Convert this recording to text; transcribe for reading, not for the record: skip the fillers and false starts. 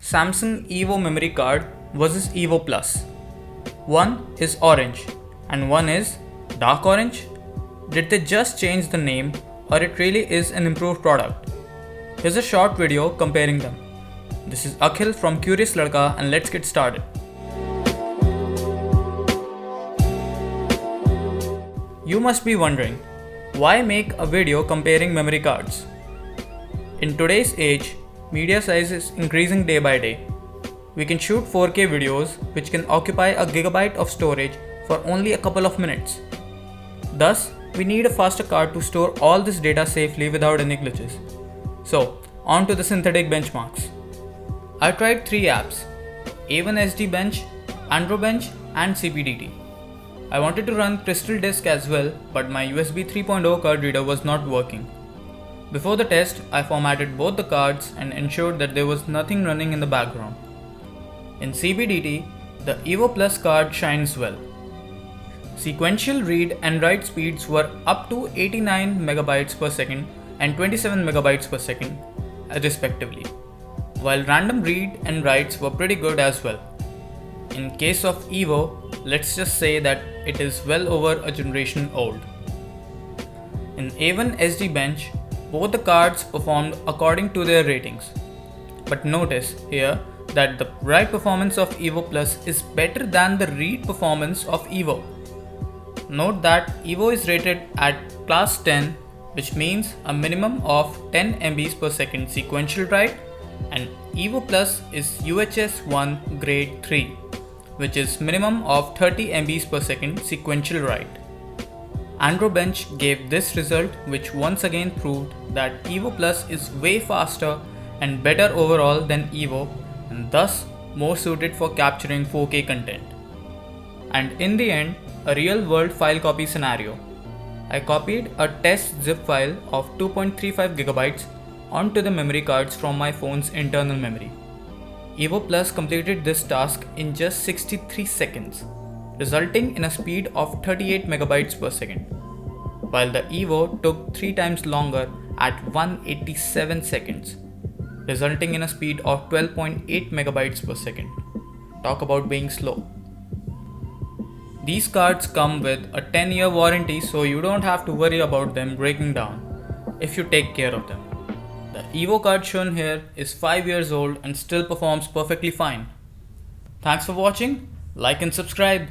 Samsung EVO memory card versus EVO Plus. One is orange and one is dark orange. Did they just change the name or it really is an improved product? Here's a short video comparing them. This is Akhil from Curious Ladka and let's get started. You must be wondering, why make a video comparing memory cards? In today's age, media size is increasing day by day. We can shoot 4K videos which can occupy a gigabyte of storage for only a couple of minutes. Thus, we need a faster card to store all this data safely without any glitches. So, on to the synthetic benchmarks. I tried 3 apps: A1SD Bench, Androbench and CPDT. I wanted to run Crystal Disk as well, but my USB 3.0 card reader was not working. Before the test, I formatted both the cards and ensured that there was nothing running in the background. In CPDT, the EVO Plus card shines well. Sequential read and write speeds were up to 89 megabytes per second and 27 megabytes per second, respectively, while random read and writes were pretty good as well. In case of EVO, let's just say that it is well over a generation old. In A1SD Bench, both the cards performed according to their ratings. But notice here that the write performance of EVO Plus is better than the read performance of EVO. Note that EVO is rated at class 10, which means a minimum of 10 MBs per second sequential write, and EVO Plus is UHS 1 grade 3, which is minimum of 30 MBs per second sequential write. Androbench gave this result, which once again proved that EVO Plus is way faster and better overall than EVO, and thus more suited for capturing 4K content. And in the end, a real world file copy scenario. I copied a test zip file of 2.35 gigabytes onto the memory cards from my phone's internal memory. EVO Plus completed this task in just 63 seconds, resulting in a speed of 38 megabytes per second, while the EVO took 3 times longer at 187 seconds, resulting in a speed of 12.8 megabytes per second. Talk about being slow. These cards come with a 10-year warranty, so you don't have to worry about them breaking down if you take care of them. The EVO card shown here is 5 years old and still performs perfectly fine. Thanks for watching, like and subscribe.